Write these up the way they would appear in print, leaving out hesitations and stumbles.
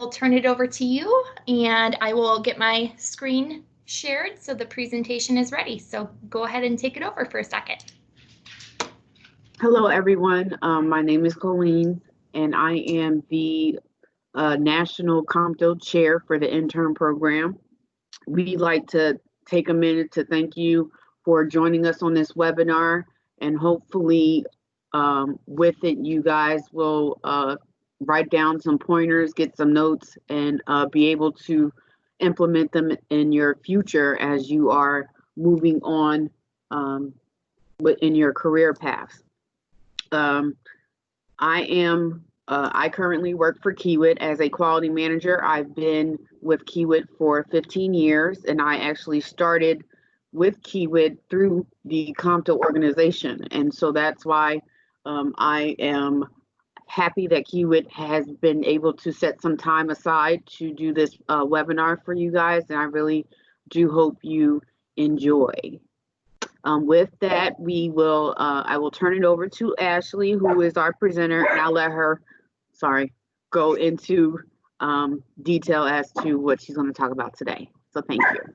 turn it over to you, and I will get my screen shared so the presentation is ready. So go ahead and take it over for a second. Hello, everyone. My name is Colleen, and I am the National COMTO Chair for the intern program. We'd like to take a minute to thank you for joining us on this webinar, and hopefully with it, you guys will write down some pointers, get some notes, and be able to implement them in your future as you are moving on in your career paths. I currently work for Kiewitt as a quality manager. I've been with Kiewitt for 15 years, and I actually started with Kiewitt through the COMTO organization. And so that's why I am happy that Kiewitt has been able to set some time aside to do this webinar for you guys, and I really do hope you enjoy. With that, I will turn it over to Ashley, who is our presenter, and I'll let her, go into detail as to what she's going to talk about today. So thank you.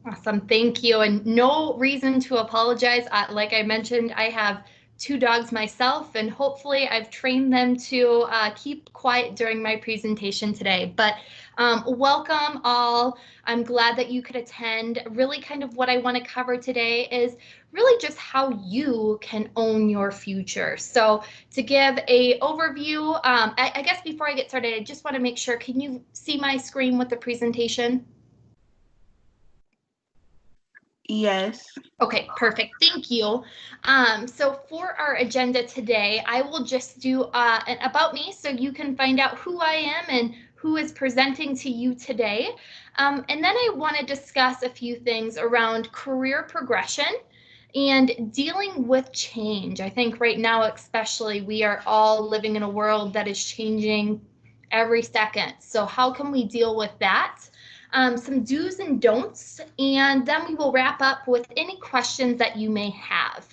Awesome, thank you. And no reason to apologize. Like I mentioned, I have 2 dogs myself, and hopefully I've trained them to keep quiet during my presentation today. But welcome all. I'm glad that you could attend. Really kind of what I want to cover today is really just how you can own your future. So to give a overview, I guess before I get started, I just want to make sure, can you see my screen with the presentation? Yes. Okay, perfect. Thank you. So for our agenda today, I will just do an about me so you can find out who I am and who is presenting to you today. And then I want to discuss a few things around career progression and dealing with change. I think right now, especially, we are all living in a world that is changing every second. So how can we deal with that? Some do's and don'ts, and then we will wrap up with any questions that you may have.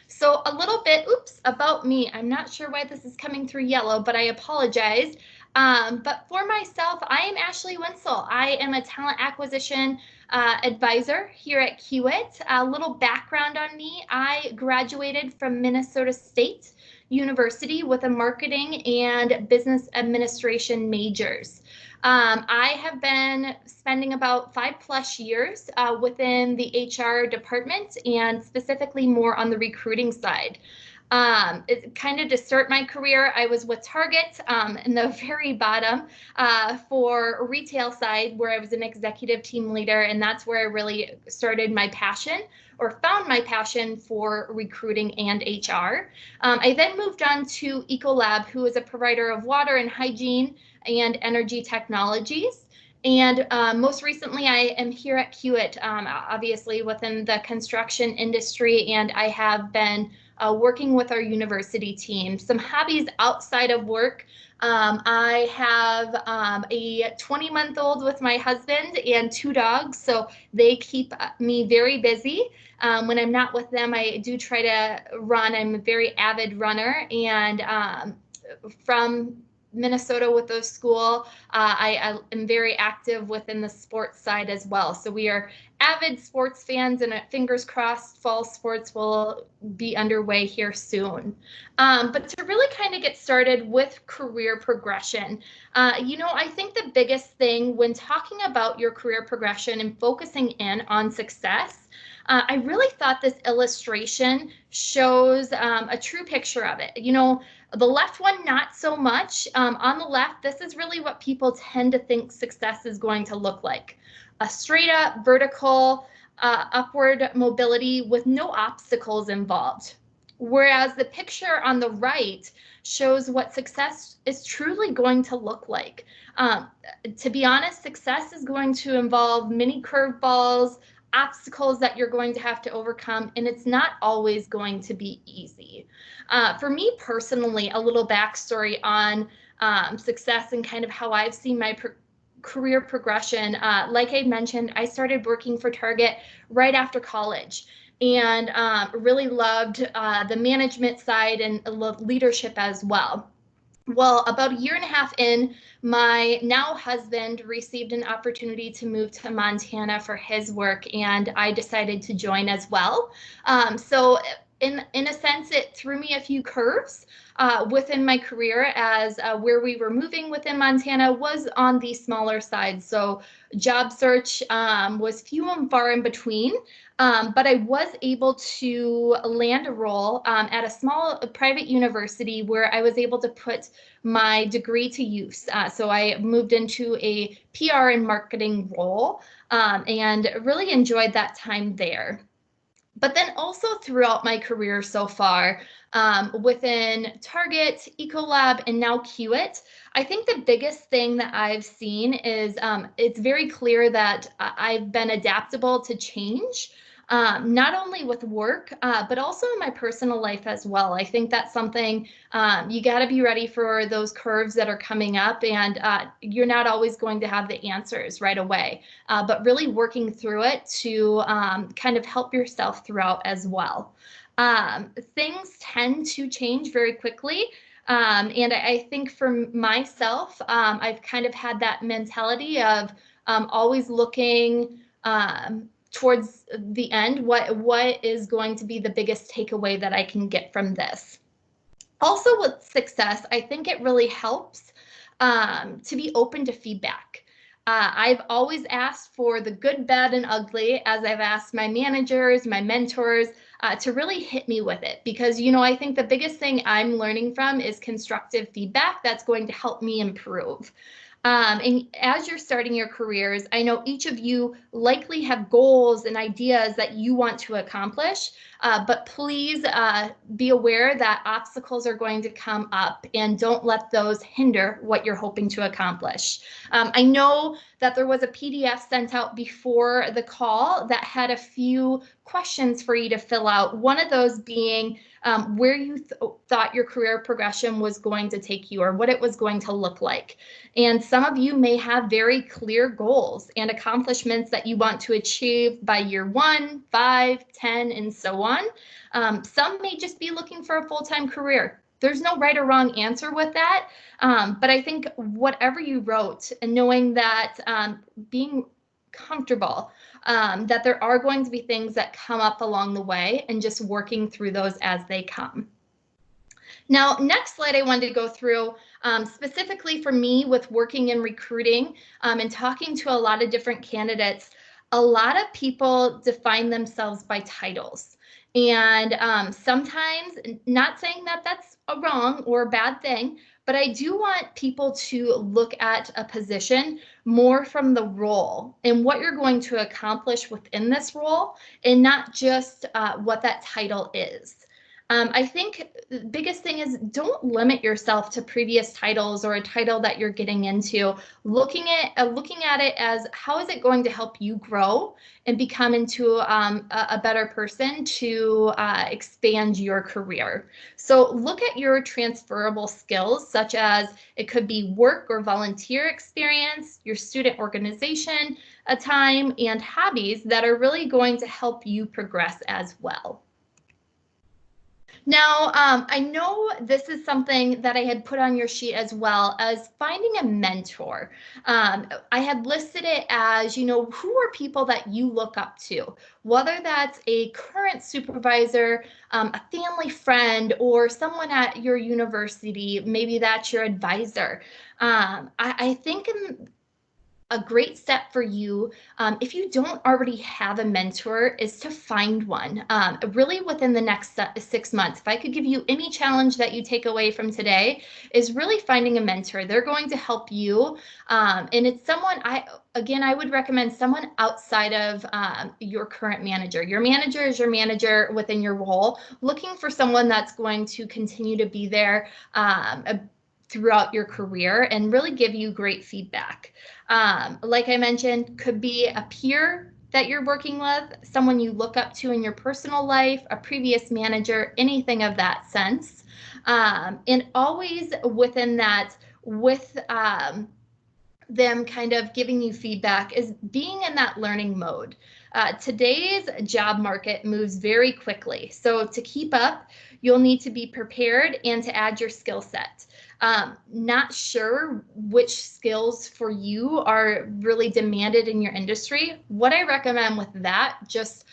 So a little bit, about me. I'm not sure why this is coming through yellow, but I apologize. But for myself, I am Ashley Winsel. I am a talent acquisition advisor here at Kiewitt. A little background on me. I graduated from Minnesota State University with a marketing and business administration majors. I have been spending about 5+ years within the HR department, and specifically more on the recruiting side. Kind of to start my career, I was with Target in the very bottom for retail side, where I was an executive team leader, and that's where I really started my passion, or found my passion for recruiting and HR. I then moved on to Ecolab, who is a provider of water and hygiene and energy technologies. And most recently, I am here at Kiewitt, obviously within the construction industry, and I have been working with our university team. Some hobbies outside of work. I have a 20-month-old with my husband and 2 dogs, so they keep me very busy. When I'm not with them, I do try to run. I'm a very avid runner, and from Minnesota with those school, I am very active within the sports side as well. So we are avid sports fans, and fingers crossed fall sports will be underway here soon. But to really kind of get started with career progression, I think the biggest thing when talking about your career progression and focusing in on success, I really thought this illustration shows a true picture of it. The left one, not so much. On the left, this is really what people tend to think success is going to look like. A straight up vertical upward mobility with no obstacles involved. Whereas the picture on the right shows what success is truly going to look like. To be honest, success is going to involve many curveballs, obstacles that you're going to have to overcome, and it's not always going to be easy. For me personally, a little backstory on success and kind of how I've seen my career progression. Like I mentioned, I started working for Target right after college, and really loved the management side and leadership as well. Well, about a year and a half in, my now husband received an opportunity to move to Montana for his work, and I decided to join as well. So in a sense, it threw me a few curves within my career, as where we were moving within Montana was on the smaller side. So job search was few and far in between. But I was able to land a role at a small private university where I was able to put my degree to use. So I moved into a PR and marketing role and really enjoyed that time there. But then also throughout my career so far, within Target, Ecolab, and now Kiewitt, I think the biggest thing that I've seen is it's very clear that I've been adaptable to change. Not only with work, but also in my personal life as well. I think that's something you got to be ready for those curves that are coming up, and you're not always going to have the answers right away, but really working through it to kind of help yourself throughout as well. Things tend to change very quickly. And I think for myself, I've kind of had that mentality of always looking towards the end, what is going to be the biggest takeaway that I can get from this. Also with success, I think it really helps to be open to feedback. I've always asked for the good, bad, and ugly, as I've asked my managers, my mentors, to really hit me with it. Because, you know, I think the biggest thing I'm learning from is constructive feedback that's going to help me improve. And as you're starting your careers, I know each of you likely have goals and ideas that you want to accomplish, but please be aware that obstacles are going to come up, and don't let those hinder what you're hoping to accomplish. I know that there was a PDF sent out before the call that had a few questions for you to fill out. One of those being where you thought your career progression was going to take you, or what it was going to look like. And some of you may have very clear goals and accomplishments that you want to achieve by year 1, 5, 10, and so on. Some may just be looking for a full-time career. There's no right or wrong answer with that. But I think whatever you wrote, and knowing that being comfortable, that there are going to be things that come up along the way, and just working through those as they come. Now, next slide I wanted to go through specifically for me with working in recruiting and talking to a lot of different candidates. A lot of people define themselves by titles. And sometimes, not saying that that's a wrong or a bad thing, but I do want people to look at a position more from the role and what you're going to accomplish within this role, and not just what that title is. I think the biggest thing is, don't limit yourself to previous titles or a title that you're getting into. Looking at it as, how is it going to help you grow and become into a better person to expand your career. So look at your transferable skills, such as it could be work or volunteer experience, your student organization time, and hobbies that are really going to help you progress as well. Now, I know this is something that I had put on your sheet as well, as finding a mentor. I had listed it as, you know, who are people that you look up to, whether that's a current supervisor, a family friend, or someone at your university, maybe that's your advisor. I think a great step for you, if you don't already have a mentor, is to find one really within the next 6 months. If I could give you any challenge that you take away from today, is really finding a mentor. They're going to help you. And it's someone, I would recommend someone outside of your current manager. Your manager is your manager within your role. Looking for someone that's going to continue to be there throughout your career and really give you great feedback. Like I mentioned, could be a peer that you're working with, someone you look up to in your personal life, a previous manager, anything of that sense. And always within that, with them kind of giving you feedback is being in that learning mode. Today's job market moves very quickly. So to keep up, you'll need to be prepared and to add your skill set. Not sure which skills for you are really demanded in your industry. What I recommend with that, just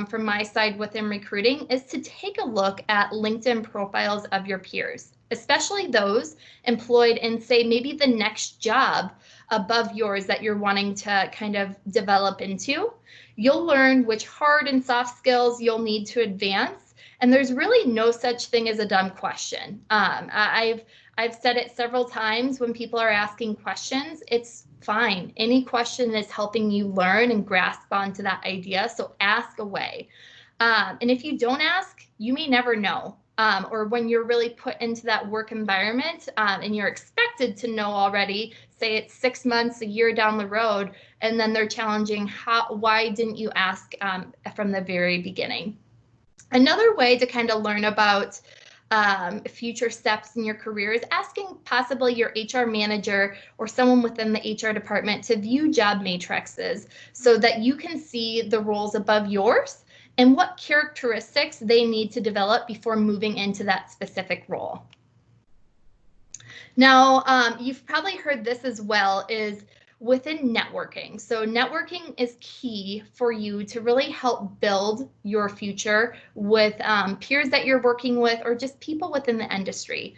from my side within recruiting, is to take a look at LinkedIn profiles of your peers, especially those employed in, say, maybe the next job above yours that you're wanting to kind of develop into. You'll learn which hard and soft skills you'll need to advance. And there's really no such thing as a dumb question. I've said it several times when people are asking questions. It's fine. Any question is helping you learn and grasp onto that idea. So ask away. And if you don't ask, you may never know. Or when you're really put into that work environment and you're expected to know already, say it's 6 months, a year down the road, and then they're challenging, why didn't you ask from the very beginning? Another way to kind of learn about future steps in your career is asking possibly your HR manager or someone within the HR department to view job matrices so that you can see the roles above yours and what characteristics they need to develop before moving into that specific role. Now, you've probably heard this as well, is within networking. So networking is key for you to really help build your future with peers that you're working with or just people within the industry.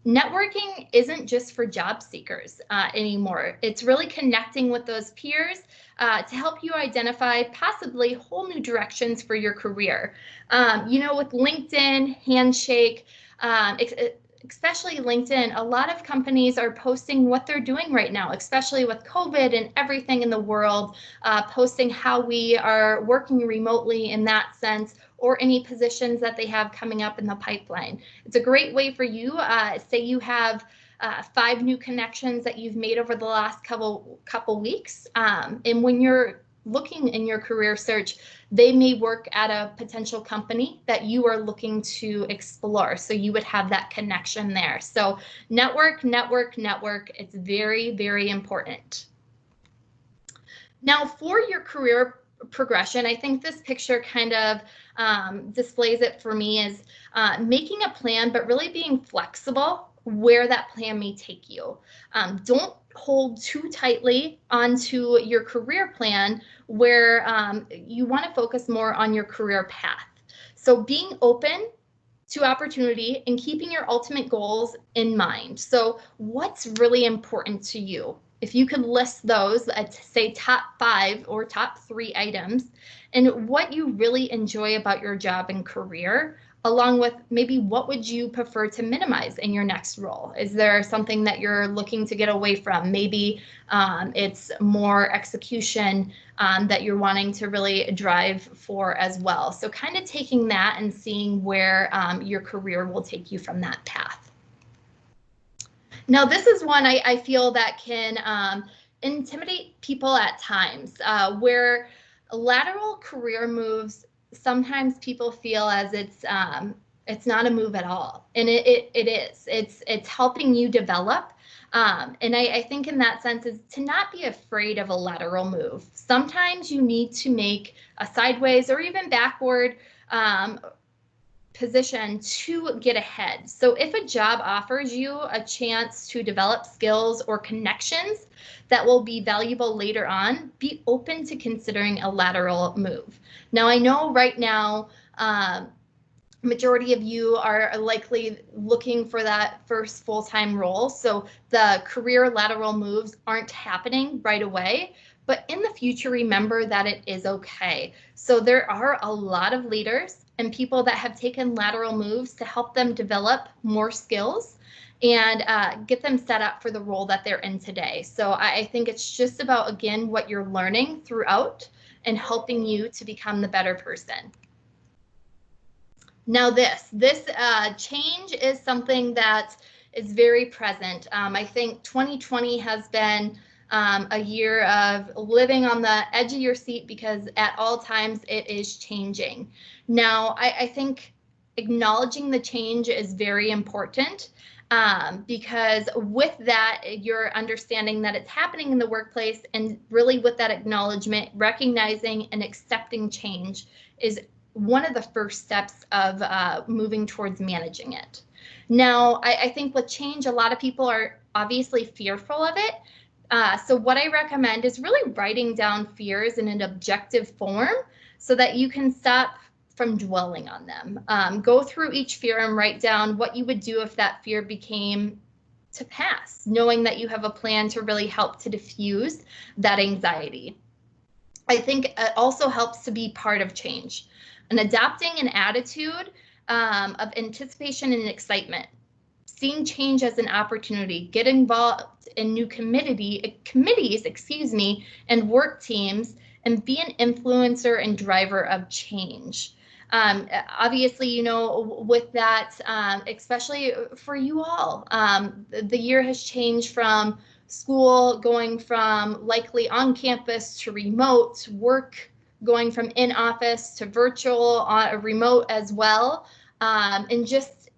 Networking isn't just for job seekers anymore. It's really connecting with those peers to help you identify possibly whole new directions for your career. With LinkedIn, Handshake, especially LinkedIn, a lot of companies are posting what they're doing right now, especially with COVID and everything in the world, posting how we are working remotely in that sense, or any positions that they have coming up in the pipeline. It's a great way for you, say you have 5 new connections that you've made over the last couple weeks, and when you're looking in your career search, they may work at a potential company that you are looking to explore. So you would have that connection there. So network. It's very, very important. Now for your career progression, I think this picture kind of displays it for me, is making a plan, but really being flexible where that plan may take you. Don't hold too tightly onto your career plan where you want to focus more on your career path. So being open to opportunity and keeping your ultimate goals in mind. So what's really important to you? If you could list those at, say, top 5 or top 3 items, and what you really enjoy about your job and career, along with maybe what would you prefer to minimize in your next role? Is there something that you're looking to get away from? Maybe it's more execution that you're wanting to really drive for as well. So kind of taking that and seeing where your career will take you from that path. Now, this is one I feel that can intimidate people at times, where lateral career moves, sometimes people feel as it's not a move at all, and it is. It's helping you develop, and I think in that sense is to not be afraid of a lateral move. Sometimes you need to make a sideways or even backward position to get ahead. So if a job offers you a chance to develop skills or connections that will be valuable later on, be open to considering a lateral move. Now, I know right now, majority of you are likely looking for that first full-time role. So the career lateral moves aren't happening right away. But in the future, remember that it is okay. So there are a lot of leaders and people that have taken lateral moves to help them develop more skills and get them set up for the role that they're in today. So I think it's just about, again, what you're learning throughout and helping you to become the better person. Now this change is something that is very present. I think 2020 has been a year of living on the edge of your seat because at all times it is changing. Now, I think acknowledging the change is very important. Because with that, you're understanding that it's happening in the workplace, and really with that acknowledgement, recognizing and accepting change is one of the first steps of moving towards managing it. Now, I think with change, a lot of people are obviously fearful of it. So what I recommend is really writing down fears in an objective form so that you can stop from dwelling on them. Go through each fear and write down what you would do if that fear became to pass, knowing that you have a plan to really help to diffuse that anxiety. I think it also helps to be part of change and adopting an attitude of anticipation and excitement. Seeing change as an opportunity, get involved in new committees, and work teams, and be an influencer and driver of change. Obviously, you know, with that, especially for you all, the year has changed from school going from likely on campus to remote, work going from in office to virtual, remote as well, and just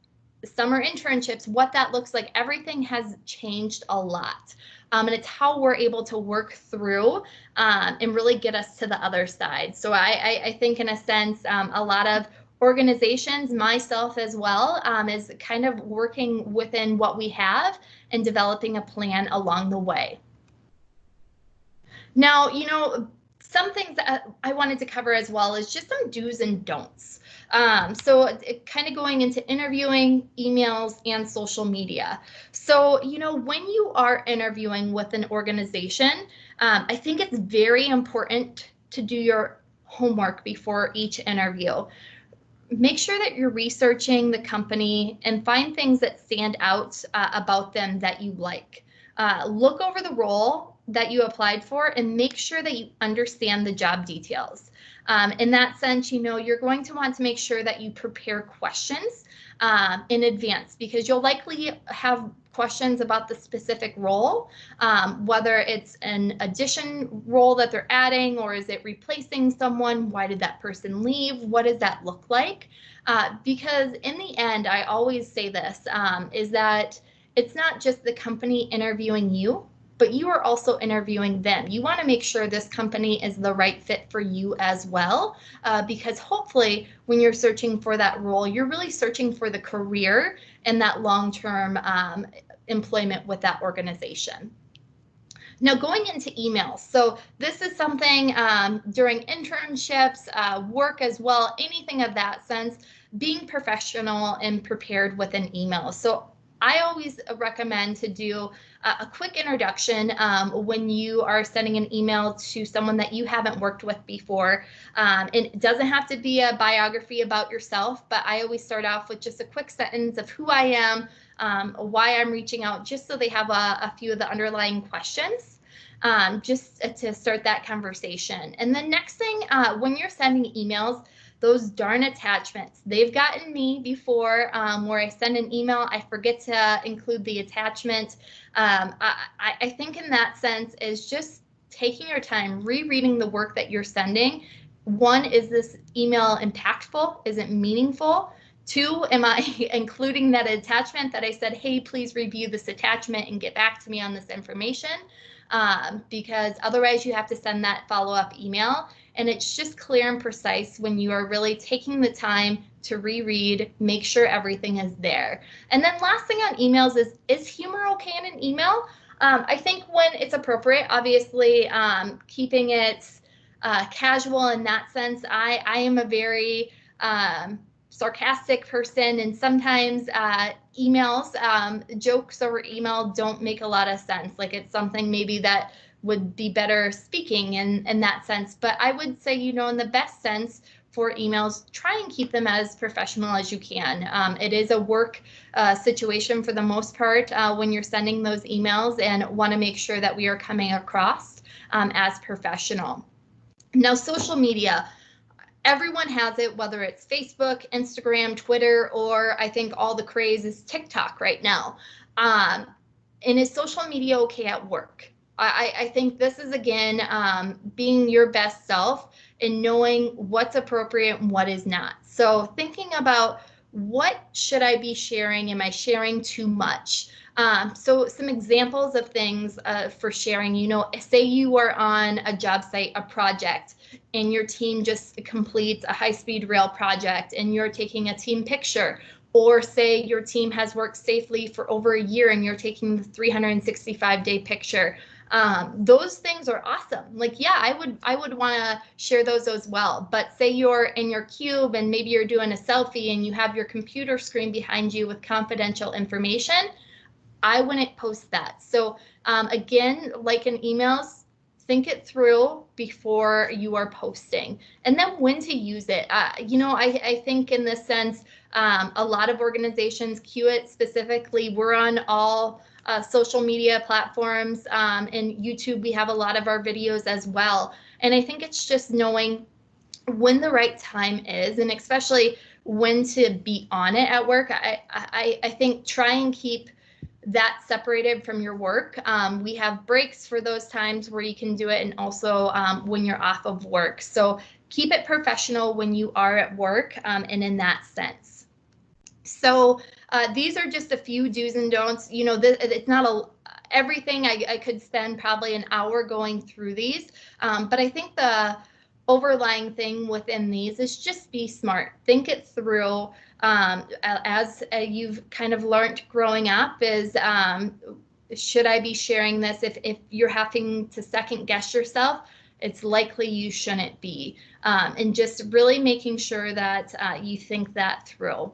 summer internships, what that looks like. Everything has changed a lot. And it's how we're able to work through and really get us to the other side. So I think in a sense, a lot of organizations, myself as well, is kind of working within what we have and developing a plan along the way. Now, you know, some things that I wanted to cover as well is just some do's and don'ts. So kind of going into interviewing, emails, and social media. So, you know, when you are interviewing with an organization, I think it's very important to do your homework before each interview. Make sure that you're researching the company and find things that stand out about them that you like. Look over the role that you applied for and make sure that you understand the job details. In that sense, you know, you're going to want to make sure that you prepare questions in advance, because you'll likely have questions about the specific role, whether it's an addition role that they're adding, or is it replacing someone? Why did that person leave? What does that look like? Because in the end, I always say this, is that it's not just the company interviewing you, but you are also interviewing them. You want to make sure this company is the right fit for you as well, because hopefully when you're searching for that role, you're really searching for the career and that long-term employment with that organization. Now, going into emails. So this is something during internships, work as well, anything of that sense, being professional and prepared with an email. So I always recommend to do a quick introduction when you are sending an email to someone that you haven't worked with before. And it doesn't have to be a biography about yourself, but I always start off with just a quick sentence of who I am, why I'm reaching out, just so they have a few of the underlying questions, just to start that conversation. And the next thing, when you're sending emails, those darn attachments, they've gotten me before, where I send an email, I forget to include the attachment. I think in that sense is just taking your time, rereading the work that you're sending. One, is this email impactful? Is it meaningful? Two, am I including that attachment that I said, hey, please review this attachment and get back to me on this information? Because otherwise you have to send that follow-up email, and it's just clear and precise when you are really taking the time to reread, make sure everything is there. And then last thing on emails is humor okay in an email? I think when it's appropriate, obviously keeping it casual in that sense. I am a very sarcastic person, and sometimes emails, jokes over email don't make a lot of sense. Like, it's something maybe that would be better speaking in that sense. But I would say, you know, in the best sense for emails, try and keep them as professional as you can. It is a work situation for the most part when you're sending those emails, and want to make sure that we are coming across as professional. Now, social media. Everyone has it, whether it's Facebook, Instagram, Twitter, or I think all the craze is TikTok right now. And is social media okay at work? I think this is, again, being your best self and knowing what's appropriate and what is not. So thinking about what should I be sharing? Am I sharing too much? So some examples of things for sharing, say you are on a job site, a project, and your team just completes a high-speed rail project and you're taking a team picture, or say your team has worked safely for over a year and you're taking the 365-day picture. Those things are awesome. Like, yeah, I would want to share those as well. But say you're in your cube and maybe you're doing a selfie and you have your computer screen behind you with confidential information, I wouldn't post that. So again, like in emails, think it through before you are posting, and then when to use it. I think in this sense, a lot of organizations, Kiewitt specifically, we're on all social media platforms, and YouTube, we have a lot of our videos as well. And I think it's just knowing when the right time is, and especially when to be on it at work. I think try and keep that separated from your work. We have breaks for those times where you can do it, and also when you're off of work. So keep it professional when you are at work, and in that sense. So these are just a few do's and don'ts. It's not everything. I could spend probably an hour going through these, but I think the overlying thing within these is just be smart. Think it through. As you've kind of learned growing up is, should I be sharing this? If you're having to second guess yourself, it's likely you shouldn't be. And just really making sure that you think that through.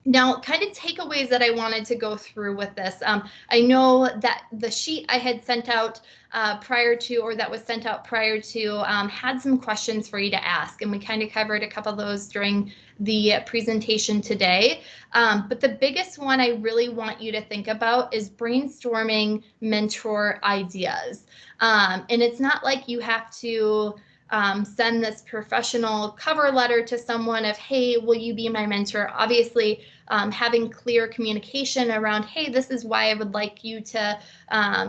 Now, kind of takeaways that I wanted to go through with this. I know that the sheet I had sent out prior to, or that was sent out prior to, had some questions for you to ask, and we kind of covered a couple of those during the presentation today. But the biggest one I really want you to think about is brainstorming mentor ideas. And it's not like you have to send this professional cover letter to someone of, hey, will you be my mentor? Obviously, having clear communication around, hey, this is why I would like you to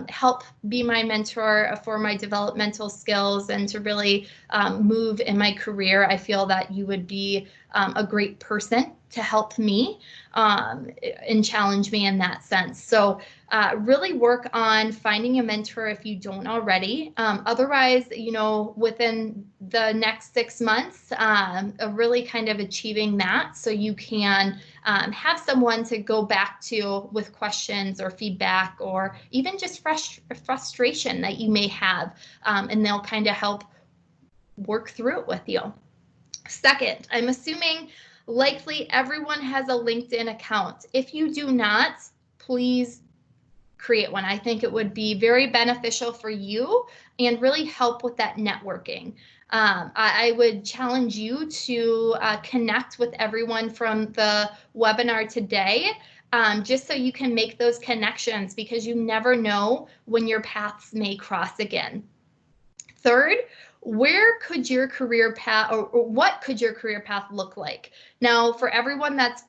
help be my mentor for my developmental skills and to really move in my career. I feel that you would be a great person to help me and challenge me in that sense. So really work on finding a mentor if you don't already. Otherwise, within the next 6 months, really kind of achieving that so you can have someone to go back to with questions or feedback, or even just frustration that you may have, and they'll kind of help work through it with you. Second, I'm assuming likely everyone has a LinkedIn account. If you do not, please create one. I think it would be very beneficial for you and really help with that networking. I would challenge you to connect with everyone from the webinar today, just so you can make those connections, because you never know when your paths may cross again. Third, where could your career path, or what could your career path look like? Now, for everyone, that's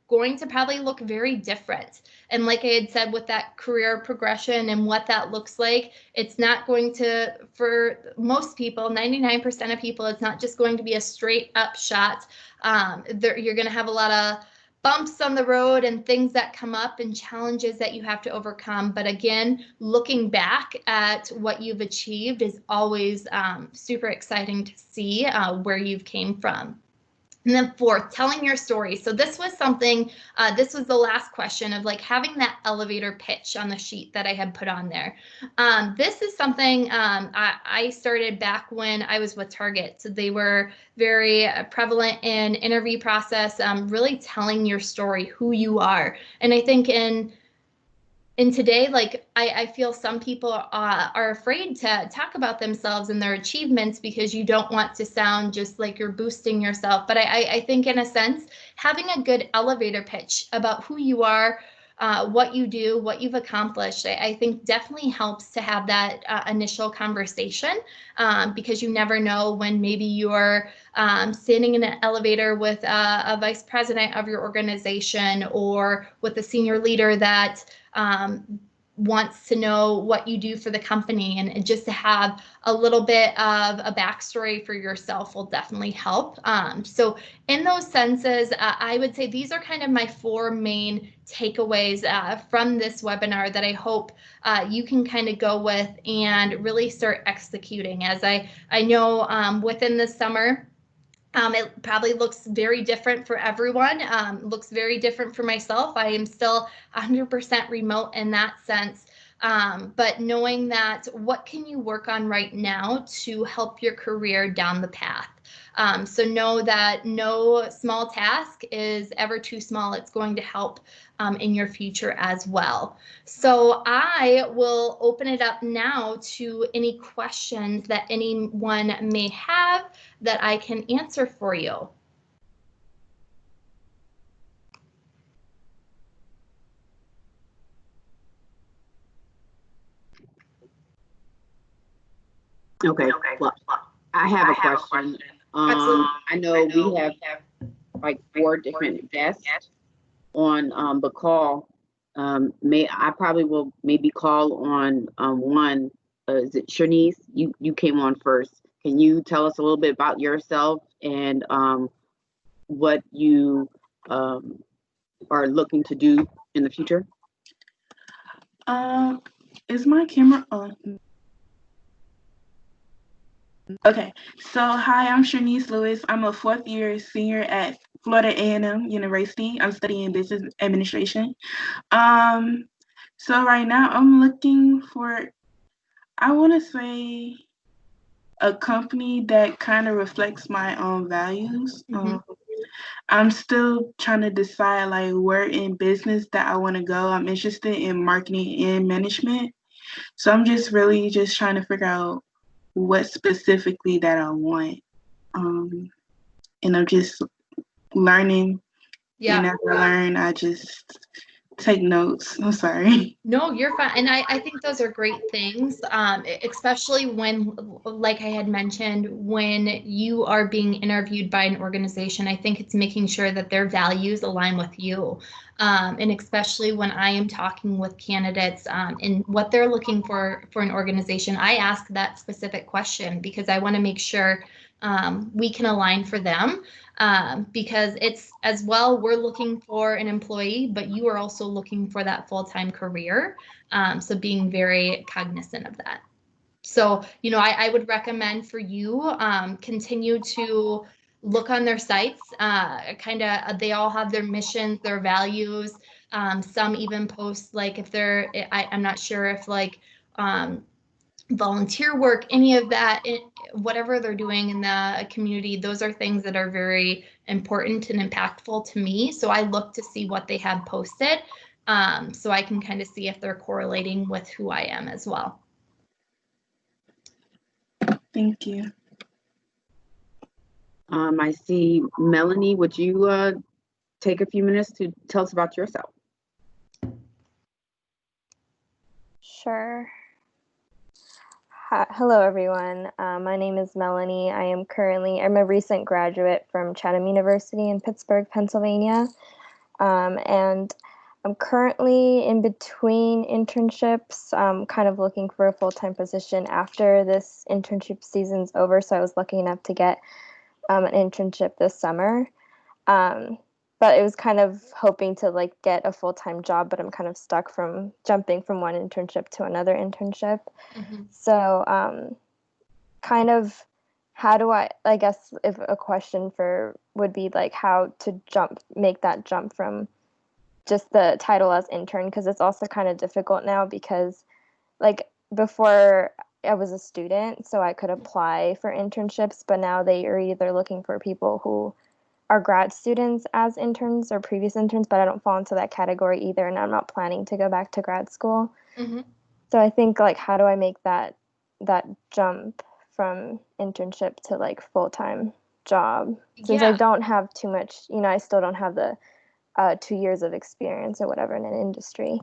going to probably look very different. And like I had said, with that career progression and what that looks like, it's not going to, for most people, 99% of people, it's not just going to be a straight up shot. You're going to have a lot of bumps on the road and things that come up and challenges that you have to overcome. But again, looking back at what you've achieved is always super exciting to see where you've came from. And then fourth, telling your story. So this was something, this was the last question of like having that elevator pitch on the sheet that I had put on there. This is something I started back when I was with Target. So they were very prevalent in interview process, really telling your story, who you are. And I think in today, like I feel some people are afraid to talk about themselves and their achievements because you don't want to sound just like you're boosting yourself. But I think in a sense, having a good elevator pitch about who you are, what you do, what you've accomplished, I think definitely helps to have that initial conversation, because you never know when maybe you're standing in an elevator with a vice president of your organization or with a senior leader that wants to know what you do for the company, and just to have a little bit of a backstory for yourself will definitely help. So in those senses, I would say these are kind of my 4 main takeaways from this webinar that I hope you can kind of go with and really start executing. As I know within the summer, it probably looks very different for everyone, looks very different for myself. I am still 100% remote in that sense. But knowing that, what can you work on right now to help your career down the path? So know that no small task is ever too small. It's going to help in your future as well. So I will open it up now to any questions that anyone may have that I can answer for you. Okay, well, I have a question. Absolutely. I know we have like 4 different guests on the call. I probably will maybe call on one. Is it SHINee? You came on first. Can you tell us a little bit about yourself and what you are looking to do in the future? Is my camera on? Okay, so hi, I'm SHINee Lewis. I'm a 4th year senior at Florida A&M University. I'm studying business administration. So right now I'm looking for, I want to say, a company that kind of reflects my own values. I'm still trying to decide like where in business that I want to go. I'm interested in marketing and management. So I'm just really just trying to figure out what specifically that I want. And I'm just learning. Yeah. And as I learn, I just take notes. I'm sorry. No, you're fine. And I think those are great things, especially when, like I had mentioned, when you are being interviewed by an organization. I think it's making sure that their values align with you. And especially when I am talking with candidates and what they're looking for an organization, I ask that specific question because I want to make sure we can align for them. Because it's as well, we're looking for an employee, but you are also looking for that full-time career. So being very cognizant of that. So, I would recommend for you, continue to look on their sites, they all have their missions, their values. Some even post like if I'm not sure if like, volunteer work, any of that, whatever they're doing in the community, those are things that are very important and impactful to me. So I look to see what they have posted, so I can kind of see if they're correlating with who I am as well. Thank you. I see Melanie. Would you take a few minutes to tell us about yourself? Sure. Hello, everyone. My name is Melanie. I'm a recent graduate from Chatham University in Pittsburgh, Pennsylvania. And I'm currently in between internships, kind of looking for a full-time position after this internship season's over. So I was lucky enough to get an internship this summer. But it was kind of hoping to like get a full-time job, but I'm kind of stuck from jumping from one internship to another internship. So kind of how do I guess if a question would be like how to make that jump from just the title as intern, because it's also kind of difficult now because like before I was a student, so I could apply for internships, but now they are either looking for people who are grad students as interns or previous interns, but I don't fall into that category either, and I'm not planning to go back to grad school. So I think like how do I make that jump from internship to like full-time job, since I don't have too much, I still don't have the 2 years of experience or whatever in an industry.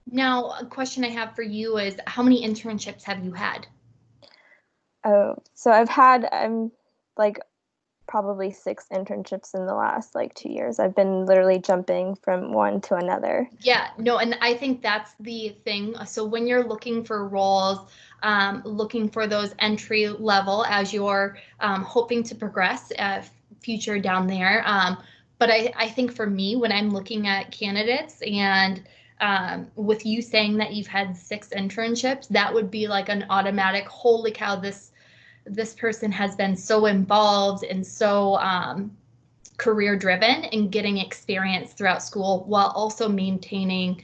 Now, a question I have for you is, how many internships have you had? Oh, so I'm like probably 6 internships in the last like 2 years. I've been literally jumping from one to another. Yeah, no, and I think that's the thing. So when you're looking for roles, looking for those entry level as you're hoping to progress future down there. But I think for me, when I'm looking at candidates and with you saying that you've had 6 internships, that would be like an automatic, holy cow, this person has been so involved and so career driven and getting experience throughout school while also maintaining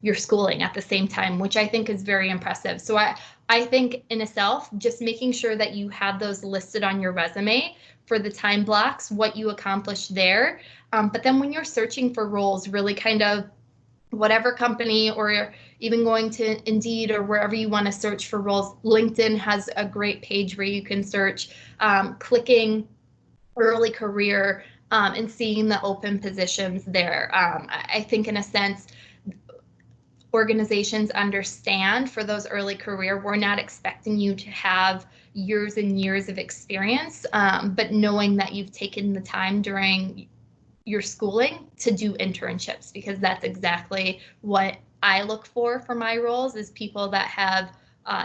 your schooling at the same time, which I think is very impressive. So I think in itself, just making sure that you have those listed on your resume for the time blocks, what you accomplished there. But then when you're searching for roles, really kind of whatever company or even going to Indeed or wherever you want to search for roles, LinkedIn has a great page where you can search, clicking early career and seeing the open positions there. I think in a sense, organizations understand for those early career, we're not expecting you to have years and years of experience, but knowing that you've taken the time during your schooling to do internships, because that's exactly what I look for my roles, is people that have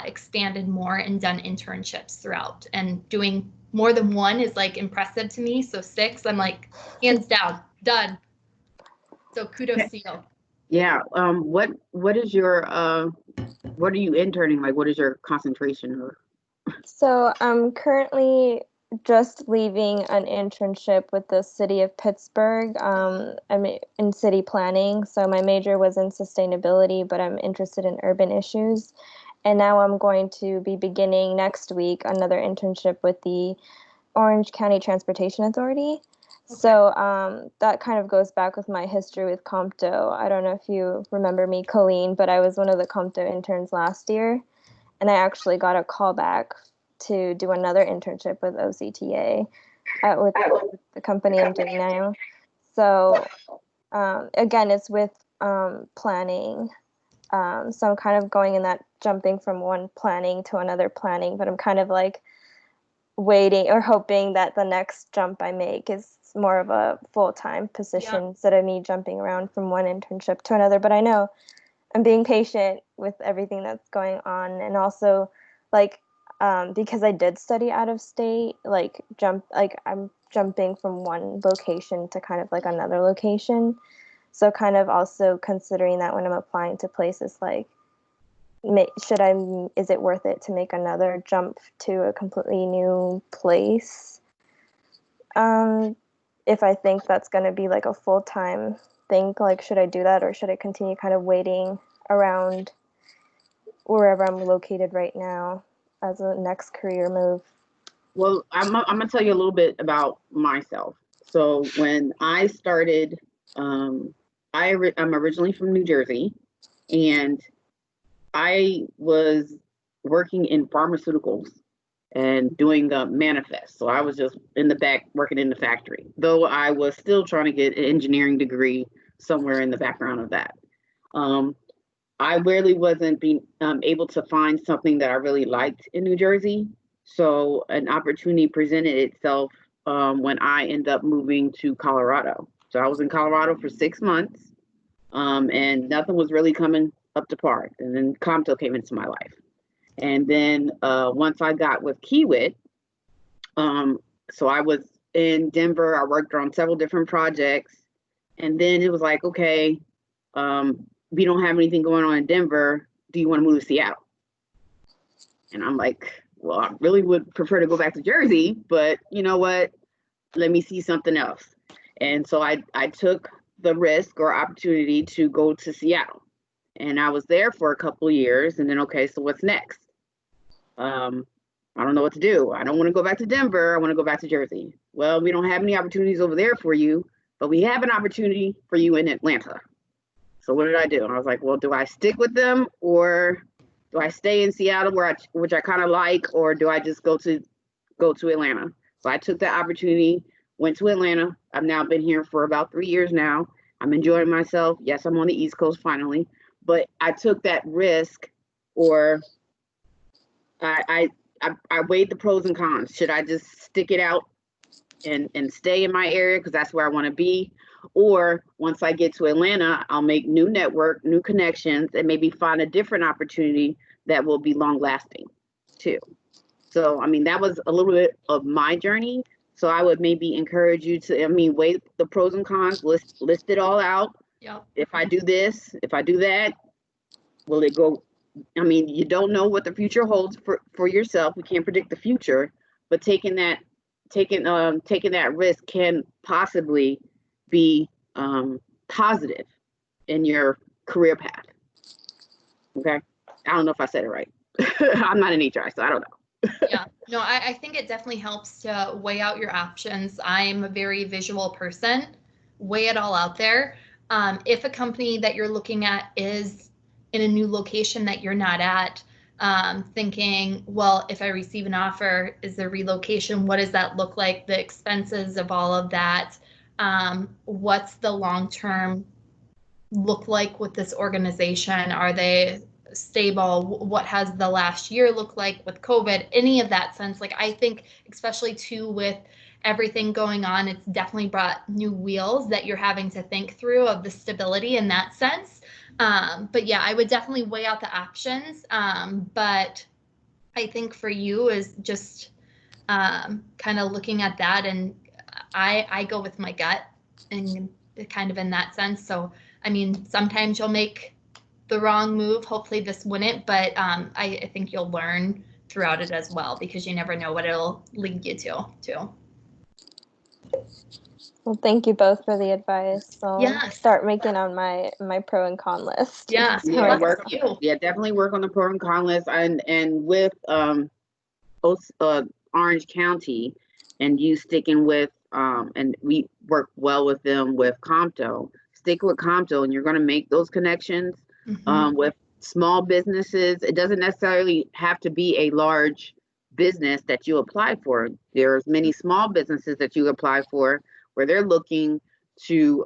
expanded more and done internships throughout. And doing more than one is like impressive to me. So 6, I'm like, hands down, done. So kudos to you. Yeah. What is your what are you interning? Like, what is your concentration? Or So I'm currently just leaving an internship with the city of Pittsburgh. I'm in city planning, so my major was in sustainability, but I'm interested in urban issues. And now I'm going to be beginning next week another internship with the Orange County Transportation Authority. Okay. So that kind of goes back with my history with COMTO. I don't know if you remember me, Colleen, but I was one of the COMTO interns last year, and I actually got a call back to do another internship with OCTA with the company I'm doing now. So again, it's with planning. So I'm kind of going in that jumping from one planning to another planning, but I'm kind of like waiting or hoping that the next jump I make is more of a full-time position instead of me jumping around from one internship to another. But I know I'm being patient with everything that's going on, and also like because I did study out of state, I'm jumping from one location to kind of like another location. So kind of also considering that when I'm applying to places, like is it worth it to make another jump to a completely new place? If I think that's going to be like a full-time thing, like should I do that, or should I continue kind of waiting around wherever I'm located right now as a next career move? well, I'm gonna tell you a little bit about myself. So when I started, I'm originally from New Jersey, and I was working in pharmaceuticals and doing the manifest. So I was just in the back working in the factory, though I was still trying to get an engineering degree somewhere in the background of that. I really wasn't being able to find something that I really liked in New Jersey. So an opportunity presented itself when I ended up moving to Colorado. So I was in Colorado for 6 months, and nothing was really coming up to par. And then COMTO came into my life. And then once I got with Kiewitt, so I was in Denver. I worked on several different projects. And then it was like, okay, we don't have anything going on in Denver. Do you want to move to Seattle? And I'm like, well, I really would prefer to go back to Jersey, but you know what? Let me see something else. And so I took the risk or opportunity to go to Seattle. And I was there for a couple of years. And then, okay, so what's next? I don't know what to do. I don't want to go back to Denver. I want to go back to Jersey. Well, we don't have any opportunities over there for you, but we have an opportunity for you in Atlanta. So what did I do? And I was like, well, do I stick with them, or do I stay in Seattle, which I kind of like, or do I just go to Atlanta? So I took the opportunity, went to Atlanta. I've now been here for about 3 years now. I'm enjoying myself. Yes, I'm on the East Coast finally, but I took that risk, or I weighed the pros and cons. Should I just stick it out and stay in my area because that's where I want to be. Or once I get to Atlanta, I'll make new network, new connections, and maybe find a different opportunity that will be long lasting too. So, I mean, that was a little bit of my journey. So I would maybe encourage you to, I mean, weigh the pros and cons, list it all out. Yep. If I do this, if I do that, will it go? I mean, you don't know what the future holds for yourself. We can't predict the future, but taking that risk can possibly be positive in your career path. Okay. I don't know if I said it right. I'm not an HR, so I don't know. Yeah, no, I think it definitely helps to weigh out your options. I'm a very visual person. Weigh it all out there. If a company that you're looking at is in a new location that you're not at, thinking, well, if I receive an offer, is there relocation? What does that look like? The expenses of all of that. What's the long-term look like with this organization? Are they stable? What has the last year looked like with COVID? Any of that sense? Like, I think especially too with everything going on, it's definitely brought new wheels that you're having to think through of the stability in that sense. But yeah, I would definitely weigh out the options. But I think for you is just kind of looking at that, and I go with my gut and kind of in that sense. So, I mean, sometimes you'll make the wrong move. Hopefully this wouldn't, but I think you'll learn throughout it as well, because you never know what it'll lead you to. Well, thank you both for the advice. I'll Yes. start making on my pro and con list. Yeah, yeah, definitely work on the pro and con list, and with Orange County, and you sticking with and we work well with them with COMTO. Stick with COMTO, and you're going to make those connections with small businesses. It doesn't necessarily have to be a large business that you apply for. There's many small businesses that you apply for where they're looking to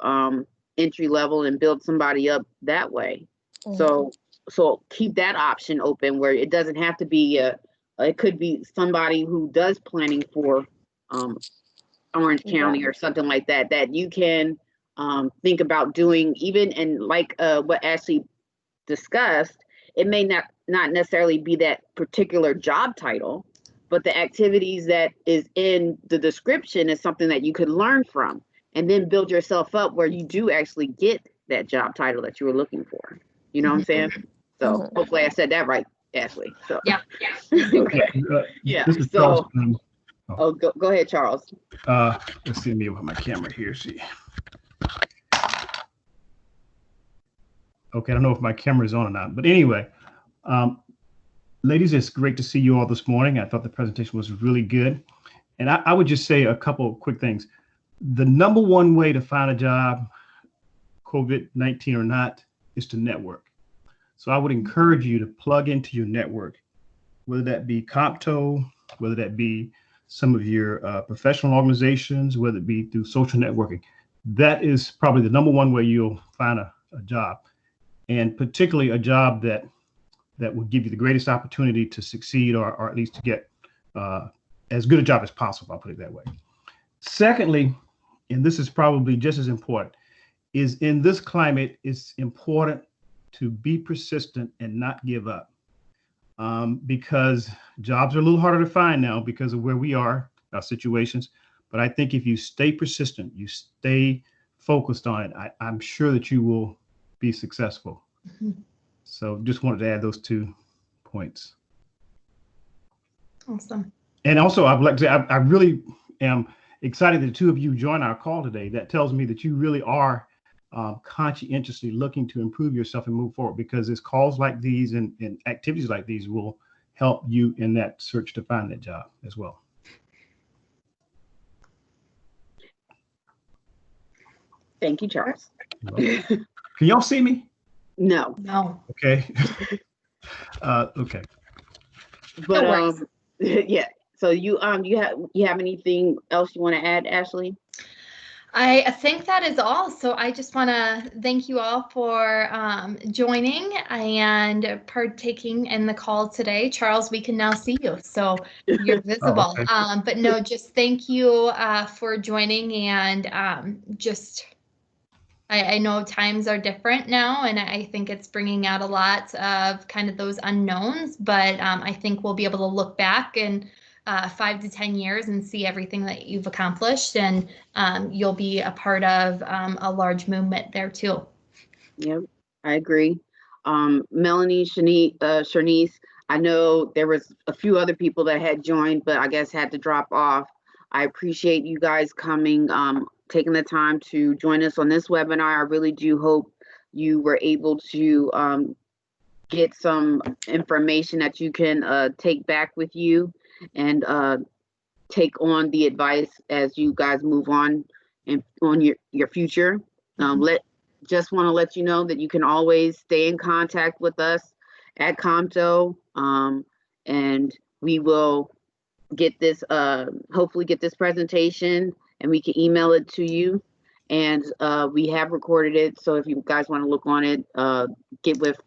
entry level and build somebody up that way. So keep that option open, where it doesn't have to be it could be somebody who does planning for Orange County or something like that, that you can think about doing, even, and like what Ashley discussed, it may not necessarily be that particular job title, but the activities that is in the description is something that you could learn from, and then build yourself up where you do actually get that job title that you were looking for. You know what I'm saying? So hopefully I said that right, Ashley. So yeah. Okay. Yeah. This is So Charles. Go ahead, Charles. Let's see me with my camera here. See. Okay, I don't know if my camera is on or not, but anyway, ladies, it's great to see you all this morning. I thought the presentation was really good. And I would just say a couple of quick things. The number one way to find a job, COVID-19 or not, is to network. So I would encourage you to plug into your network, whether that be COMTO, whether that be some of your professional organizations, whether it be through social networking. That is probably the number one way you'll find a job, and particularly a job that will give you the greatest opportunity to succeed, or at least to get as good a job as possible. I'll put it that way. Secondly, and this is probably just as important, is in this climate, it's important to be persistent and not give up. Because jobs are a little harder to find now because of where we are, our situations. But I think if you stay persistent, you stay focused on it, I'm sure that you will be successful. So just wanted to add those 2 points. Awesome. And also, I'd like to say, I really am excited that the 2 of you joined our call today. That tells me that you really are conscientiously looking to improve yourself and move forward, because it's calls like these and activities like these will help you in that search to find that job as well. Thank you, Charles. Can y'all see me? No. Okay. Okay. But yeah. So you have anything else you want to add, Ashley? I think that is all. So I just want to thank you all for joining and partaking in the call today. Charles, we can now see you, so you're visible. okay. But no, just thank you for joining and just. I know times are different now, and I think it's bringing out a lot of kind of those unknowns, but I think we'll be able to look back in 5 to 10 years and see everything that you've accomplished, and you'll be a part of a large movement there too. Yep, I agree. Melanie, Shanice, I know there was a few other people that had joined, but I guess had to drop off. I appreciate you guys coming, taking the time to join us on this webinar. I really do hope you were able to get some information that you can take back with you and take on the advice as you guys move on and on your future. Just want to let you know that you can always stay in contact with us at COMTO, and we will get this, hopefully get this presentation, and we can email it to you. And we have recorded it, so if you guys want to look on it, get with